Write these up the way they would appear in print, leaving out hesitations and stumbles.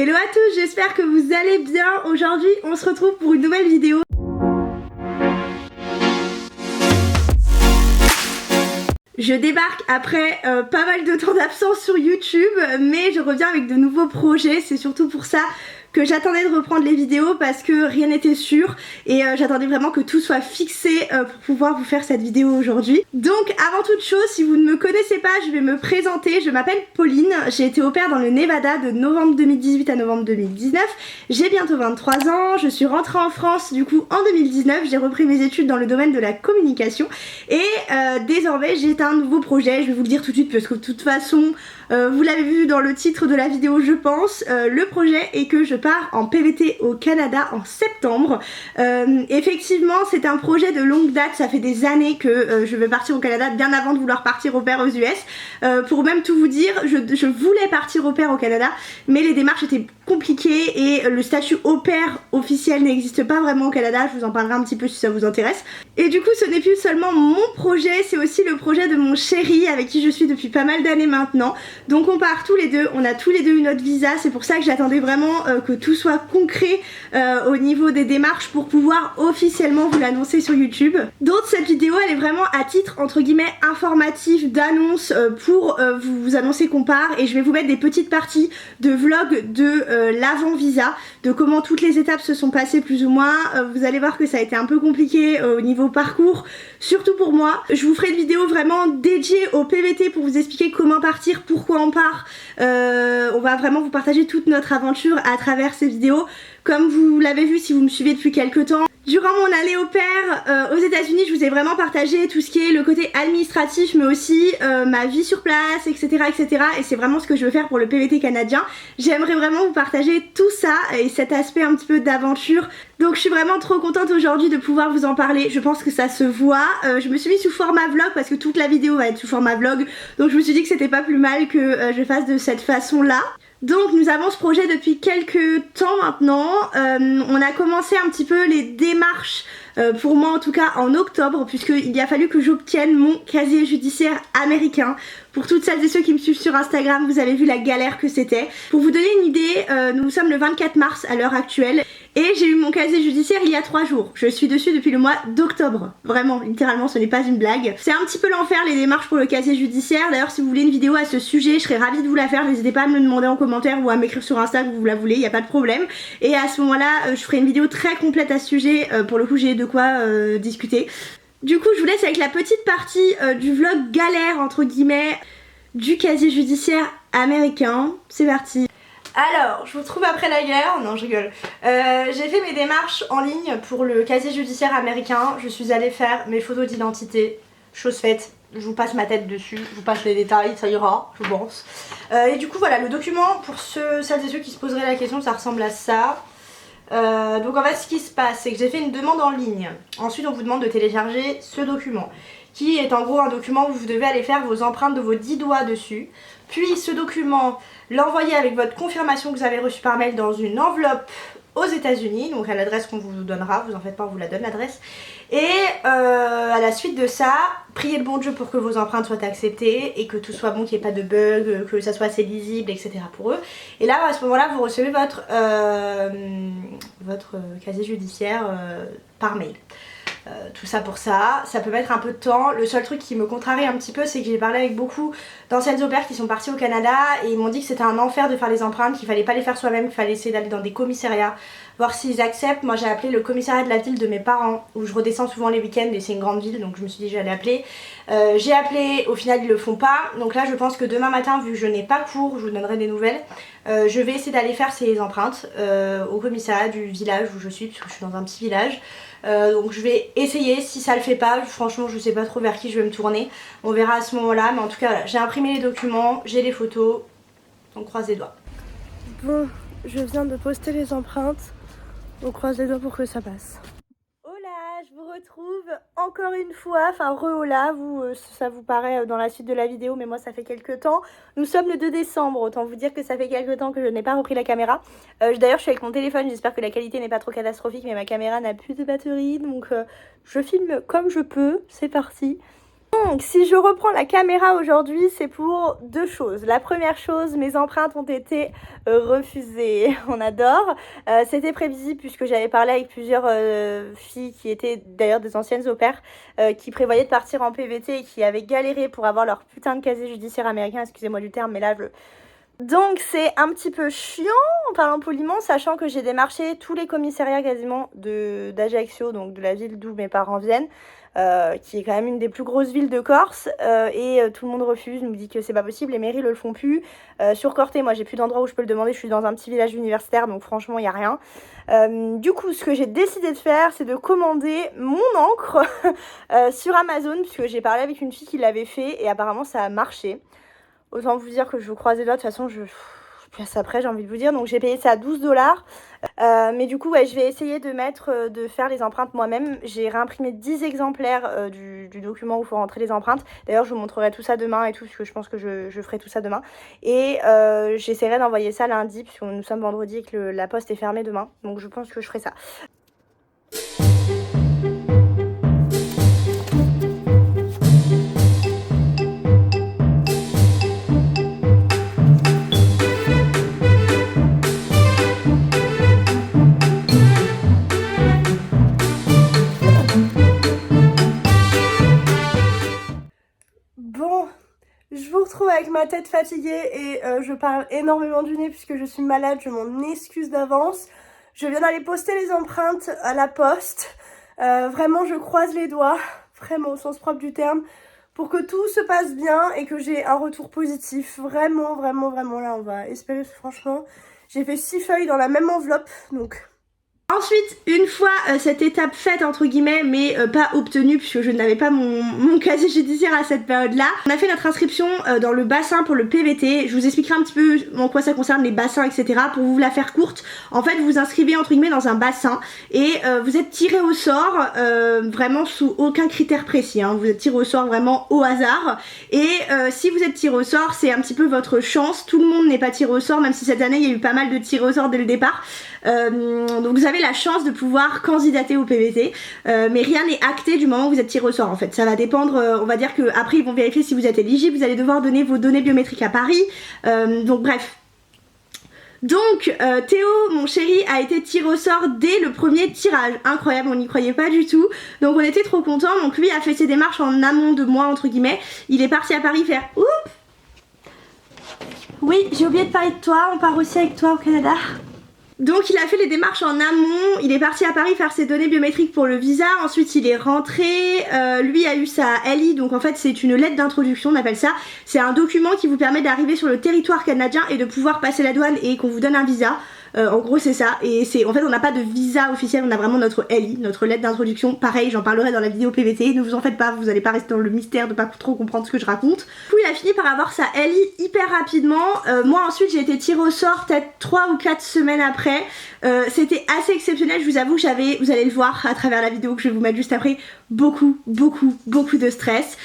Hello à tous, j'espère que vous allez bien. Aujourd'hui, on se retrouve pour une nouvelle vidéo. Je débarque après pas mal de temps d'absence sur YouTube, mais je reviens avec de nouveaux projets. C'est surtout pour ça que j'attendais de reprendre les vidéos parce que rien n'était sûr et j'attendais vraiment que tout soit fixé pour pouvoir vous faire cette vidéo aujourd'hui. Donc avant toute chose, si vous ne me connaissez pas, je vais me présenter. Je m'appelle Pauline, j'ai été au pair dans le Nevada de novembre 2018 à novembre 2019. J'ai bientôt 23 ans, je suis rentrée en France du coup en 2019. J'ai repris mes études dans le domaine de la communication et désormais j'ai un nouveau projet. Je vais vous le dire tout de suite parce que de toute façon vous l'avez vu dans le titre de la vidéo je pense. Le projet est que je pars en PVT au Canada en septembre. Effectivement c'est un projet de longue date, ça fait des années que je veux partir au Canada, bien avant de vouloir partir au pair aux US. Pour même tout vous dire, je voulais partir au pair au Canada mais les démarches étaient compliquées et le statut au pair officiel n'existe pas vraiment au Canada. Je vous en parlerai un petit peu si ça vous intéresse. Et du coup ce n'est plus seulement mon projet, c'est aussi le projet de mon chéri avec qui je suis depuis pas mal d'années maintenant. Donc on part tous les deux, on a tous les deux eu notre visa, c'est pour ça que j'attendais vraiment que tout soit concret au niveau des démarches pour pouvoir officiellement vous l'annoncer sur YouTube. Donc cette vidéo elle est vraiment à titre entre guillemets informatif, d'annonce pour vous annoncer qu'on part, et je vais vous mettre des petites parties de vlog de l'avant visa, de comment toutes les étapes se sont passées plus ou moins. Vous allez voir que ça a été un peu compliqué au niveau parcours, surtout pour moi. Je vous ferai une vidéo vraiment dédiée au PVT pour vous expliquer comment partir, pourquoi on part. On va vraiment vous partager toute notre aventure à travers ces vidéos. Comme vous l'avez vu si vous me suivez depuis quelques temps, durant mon allée au pair aux États-Unis, je vous ai vraiment partagé tout ce qui est le côté administratif, mais aussi ma vie sur place, etc., etc. Et c'est vraiment ce que je veux faire pour le PVT canadien. J'aimerais vraiment vous partager tout ça et cet aspect un petit peu d'aventure. Donc je suis vraiment trop contente aujourd'hui de pouvoir vous en parler. Je pense que ça se voit. Je me suis mis sous format vlog parce que toute la vidéo va être sous format vlog. Donc je me suis dit que c'était pas plus mal que je fasse de cette façon-là. Donc nous avons ce projet depuis quelques temps maintenant. On a commencé un petit peu les démarches, pour moi en tout cas en octobre, puisqu'il a fallu que j'obtienne mon casier judiciaire américain. Pour toutes celles et ceux qui me suivent sur Instagram, vous avez vu la galère que c'était. Pour vous donner une idée, nous sommes le 24 mars à l'heure actuelle et j'ai eu mon casier judiciaire il y a 3 jours. Je suis dessus depuis le mois d'octobre. Vraiment, littéralement, ce n'est pas une blague. C'est un petit peu l'enfer les démarches pour le casier judiciaire. D'ailleurs, si vous voulez une vidéo à ce sujet, je serais ravie de vous la faire. N'hésitez pas à me le demander en commentaire ou à m'écrire sur Insta que vous la voulez, il n'y a pas de problème. Et à ce moment-là, je ferai une vidéo très complète à ce sujet. Pour le coup, j'ai de quoi discuter. Du coup je vous laisse avec la petite partie du vlog galère entre guillemets du casier judiciaire américain. C'est parti. Alors je vous retrouve après la guerre, non je rigole. J'ai fait mes démarches en ligne pour le casier judiciaire américain. Je suis allée faire mes photos d'identité, chose faite. Je vous passe ma tête dessus, je vous passe les détails, ça ira, je pense. Et du coup voilà, le document pour celles et ceux qui se poseraient la question, ça ressemble à ça. Donc en fait ce qui se passe c'est que j'ai fait une demande en ligne. Ensuite on vous demande de télécharger ce document qui est en gros un document où vous devez aller faire vos empreintes de vos 10 doigts dessus. Puis ce document l'envoyer avec votre confirmation que vous avez reçue par mail dans une enveloppe aux États-Unis, donc à l'adresse qu'on vous donnera, vous en faites pas, on vous la donne l'adresse. Et à la suite de ça, priez le bon Dieu pour que vos empreintes soient acceptées et que tout soit bon, qu'il n'y ait pas de bug, que ça soit assez lisible, etc. pour eux. Et là, à ce moment-là, vous recevez votre casier judiciaire par mail. Tout ça pour ça, ça peut mettre un peu de temps. Le seul truc qui me contrarie un petit peu, c'est que j'ai parlé avec beaucoup d'anciennes au pair qui sont partis au Canada et ils m'ont dit que c'était un enfer de faire les empreintes, qu'il fallait pas les faire soi-même, qu'il fallait essayer d'aller dans des commissariats, voir s'ils acceptent. Moi j'ai appelé le commissariat de la ville de mes parents où je redescends souvent les week-ends et c'est une grande ville, donc je me suis dit j'allais appeler. J'ai appelé, au final ils le font pas, donc là je pense que demain matin, vu que je n'ai pas cours, je vous donnerai des nouvelles. Je vais essayer d'aller faire ces empreintes au commissariat du village où je suis, puisque je suis dans un petit village. Donc je vais essayer, si ça le fait pas, franchement je sais pas trop vers qui je vais me tourner, on verra à ce moment là, mais en tout cas voilà, j'ai imprimé les documents, j'ai les photos, on croise les doigts. Bon, je viens de poster les empreintes, on croise les doigts pour que ça passe. Je vous retrouve encore une fois, enfin re-hola, ça vous paraît dans la suite de la vidéo, mais moi ça fait quelques temps. Nous sommes le 2 décembre, autant vous dire que ça fait quelques temps que je n'ai pas repris la caméra. D'ailleurs je suis avec mon téléphone, j'espère que la qualité n'est pas trop catastrophique, mais ma caméra n'a plus de batterie, donc je filme comme je peux, c'est parti. Donc si je reprends la caméra aujourd'hui, c'est pour deux choses. La première chose, mes empreintes ont été refusées. On adore. C'était prévisible puisque j'avais parlé avec plusieurs filles qui étaient d'ailleurs des anciennes au pair, qui prévoyaient de partir en PVT et qui avaient galéré pour avoir leur putain de casier judiciaire américain, excusez-moi du terme, mais là je... Donc c'est un petit peu chiant en parlant poliment, sachant que j'ai démarché tous les commissariats quasiment d'Ajaccio, donc de la ville d'où mes parents viennent, qui est quand même une des plus grosses villes de Corse, et tout le monde refuse, nous dit que c'est pas possible, les mairies le font plus. Sur Corté, moi j'ai plus d'endroit où je peux le demander, je suis dans un petit village universitaire, donc franchement il n'y a rien. Du coup ce que j'ai décidé de faire, c'est de commander mon encre sur Amazon, puisque j'ai parlé avec une fille qui l'avait fait et apparemment ça a marché. Autant vous dire que je vous croise les doigts, de toute façon je passe après, j'ai envie de vous dire. Donc j'ai payé ça à 12 $. Mais du coup ouais, je vais essayer de faire les empreintes moi-même. J'ai réimprimé 10 exemplaires du document où il faut rentrer les empreintes. D'ailleurs je vous montrerai tout ça demain et tout, parce que je pense que je ferai tout ça demain. Et j'essaierai d'envoyer ça lundi, puisque nous sommes vendredi et que la poste est fermée demain. Donc je pense que je ferai ça. Je vous retrouve avec ma tête fatiguée et je parle énormément du nez puisque je suis malade, je m'en excuse d'avance. Je viens d'aller poster les empreintes à la poste. Vraiment, je croise les doigts, vraiment au sens propre du terme, pour que tout se passe bien et que j'ai un retour positif. Vraiment, vraiment, vraiment, là, on va espérer, franchement. J'ai fait 6 feuilles dans la même enveloppe, donc... Ensuite, une fois cette étape faite entre guillemets, mais pas obtenue puisque je n'avais pas mon casier judiciaire à cette période-là, on a fait notre inscription dans le bassin pour le PVT. Je vous expliquerai un petit peu en quoi ça concerne les bassins, etc. Pour vous la faire courte, en fait vous vous inscrivez entre guillemets dans un bassin et vous êtes tiré au sort, vraiment sous aucun critère précis, hein. Vous êtes tiré au sort vraiment au hasard et si vous êtes tiré au sort, c'est un petit peu votre chance. Tout le monde n'est pas tiré au sort, même si cette année il y a eu pas mal de tirés au sort dès le départ. Donc vous avez la chance de pouvoir candidater au PVT, mais rien n'est acté du moment où vous êtes tiré au sort en fait. Ça va dépendre, on va dire que après ils vont vérifier si vous êtes éligible, vous allez devoir donner vos données biométriques à Paris, donc bref. Donc Théo, mon chéri, a été tiré au sort dès le premier tirage. Incroyable, on n'y croyait pas du tout. Donc on était trop contents. Donc lui a fait ses démarches en amont de moi entre guillemets. Il est parti à Paris faire oups. Oui, j'ai oublié de parler de toi, on part aussi avec toi au Canada. Donc il a fait les démarches en amont, il est parti à Paris faire ses données biométriques pour le visa, ensuite il est rentré, lui a eu sa LI, donc en fait c'est une lettre d'introduction, on appelle ça, c'est un document qui vous permet d'arriver sur le territoire canadien et de pouvoir passer la douane et qu'on vous donne un visa. En gros c'est ça, et c'est en fait on n'a pas de visa officiel, on a vraiment notre LI, notre lettre d'introduction. Pareil, j'en parlerai dans la vidéo PVT, ne vous en faites pas, vous allez pas rester dans le mystère de pas trop comprendre ce que je raconte. Du coup il a fini par avoir sa LI hyper rapidement. Moi ensuite j'ai été tirée au sort peut-être 3 ou 4 semaines après. C'était assez exceptionnel, je vous avoue que j'avais, vous allez le voir à travers la vidéo que je vais vous mettre juste après, beaucoup de stress,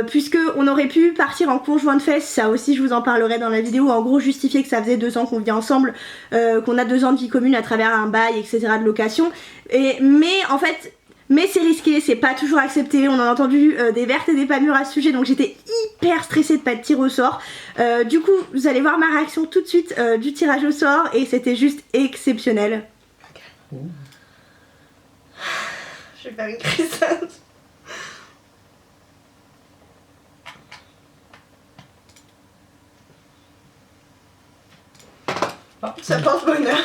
puisque on aurait pu partir en conjoint de fesses, ça aussi je vous en parlerai dans la vidéo, en gros justifier que ça faisait 2 ans qu'on vit ensemble, qu'on a 2 ans de vie commune à travers un bail, etc. de location, mais en fait... Mais c'est risqué, c'est pas toujours accepté, on a entendu des vertes et des pas mûres à ce sujet, donc j'étais hyper stressée de pas être tirée au sort. Du coup, vous allez voir ma réaction tout de suite du tirage au sort et c'était juste exceptionnel. Okay. Je vais faire une crise. Oh, ça porte bonheur.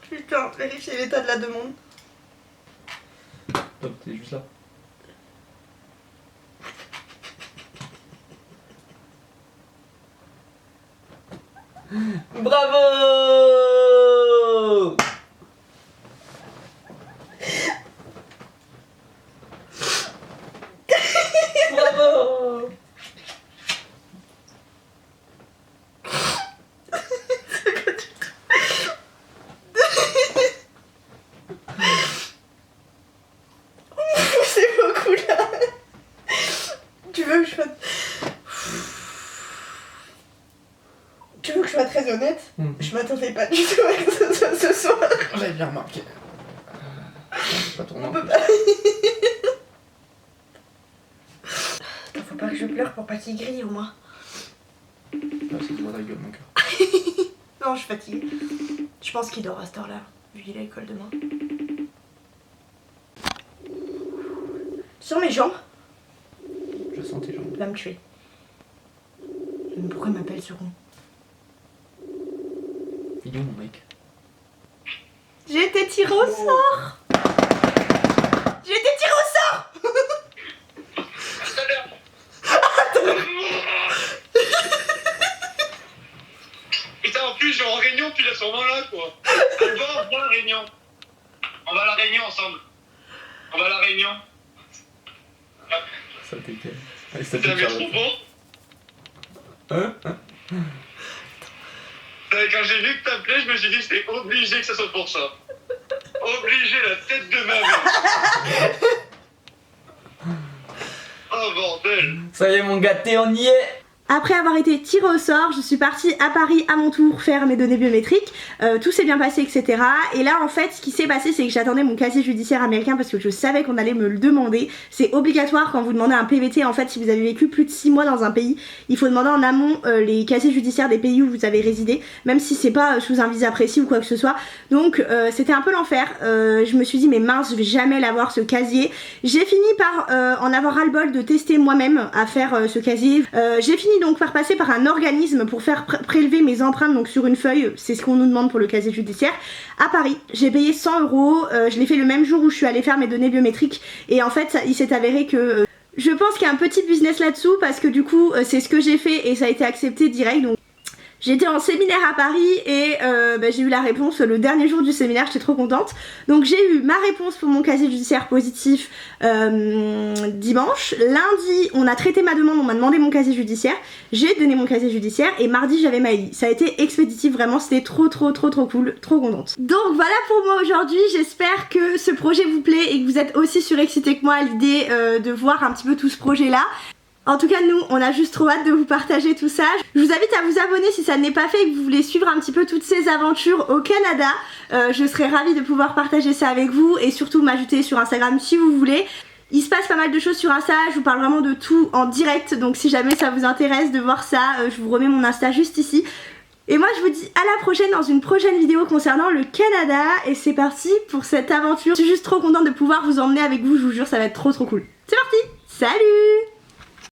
Putain, vérifier l'état de la demande. Top, t'es juste là. Bravo! Bravo! Tu veux que je sois très honnête, je m'attendais pas du tout à ce soir. J'avais bien remarqué. Pas ton nom. On peut pas. Faut pas que je pleure pour pas qu'il grille au moins. Ah, ça se voit la gueule, mon cœur. Non, je suis fatiguée. Je pense qu'il dort à cette heure-là, vu qu'il a l'école demain. Sur mes jambes. Je sens tes jambes. Il va me tuer. Mais pourquoi il m'appelle ce con? Il est où mon mec? J'ai été tirée au sort. J'ai été tirée au sort. Putain, en plus, genre en réunion, puis là, ce moment-là, quoi. On va à la réunion. On va à la réunion ensemble. On va à la réunion. Ça t'éclaire. Allez, ça T'avais t'éclaire. trop bon. Quand j'ai vu que t'appelais, je me suis dit que c'était obligé que ça soit pour ça. Obligé, la tête de ma mère. Oh bordel. Ça y est, mon gâté, on y est. Après avoir été tirée au sort, je suis partie à Paris à mon tour faire mes données biométriques. Tout s'est bien passé, etc. Et là, en fait, ce qui s'est passé, c'est que j'attendais mon casier judiciaire américain parce que je savais qu'on allait me le demander. C'est obligatoire quand vous demandez un PVT. En fait, si vous avez vécu plus de 6 mois dans un pays, il faut demander en amont les casiers judiciaires des pays où vous avez résidé, même si c'est pas sous un visa précis ou quoi que ce soit. Donc, c'était un peu l'enfer. Je me suis dit, mais mince, je vais jamais l'avoir ce casier. J'ai fini par en avoir ras-le-bol de tester moi-même à faire ce casier. J'ai fini donc par passer par un organisme pour faire prélever mes empreintes donc sur une feuille, c'est ce qu'on nous demande pour le casier judiciaire, à Paris. J'ai payé 100 €, je l'ai fait le même jour où je suis allée faire mes données biométriques et en fait il s'est avéré que je pense qu'il y a un petit business là-dessous parce que du coup c'est ce que j'ai fait et ça a été accepté direct. Donc j'étais en séminaire à Paris et j'ai eu la réponse le dernier jour du séminaire, j'étais trop contente. Donc j'ai eu ma réponse pour mon casier judiciaire positif dimanche. Lundi, on a traité ma demande, on m'a demandé mon casier judiciaire. J'ai donné mon casier judiciaire et mardi j'avais ma ID. Ça a été expéditif, vraiment, c'était trop cool, trop contente. Donc voilà pour moi aujourd'hui, j'espère que ce projet vous plaît et que vous êtes aussi surexcités que moi à l'idée de voir un petit peu tout ce projet là. En tout cas, nous, on a juste trop hâte de vous partager tout ça. Je vous invite à vous abonner si ça n'est pas fait et que vous voulez suivre un petit peu toutes ces aventures au Canada. Je serais ravie de pouvoir partager ça avec vous et surtout m'ajouter sur Instagram si vous voulez. Il se passe pas mal de choses sur Insta, je vous parle vraiment de tout en direct, donc si jamais ça vous intéresse de voir ça, je vous remets mon Insta juste ici. Et moi je vous dis à la prochaine dans une prochaine vidéo concernant le Canada et c'est parti pour cette aventure. Je suis juste trop contente de pouvoir vous emmener avec vous, je vous jure ça va être trop cool. C'est parti, salut!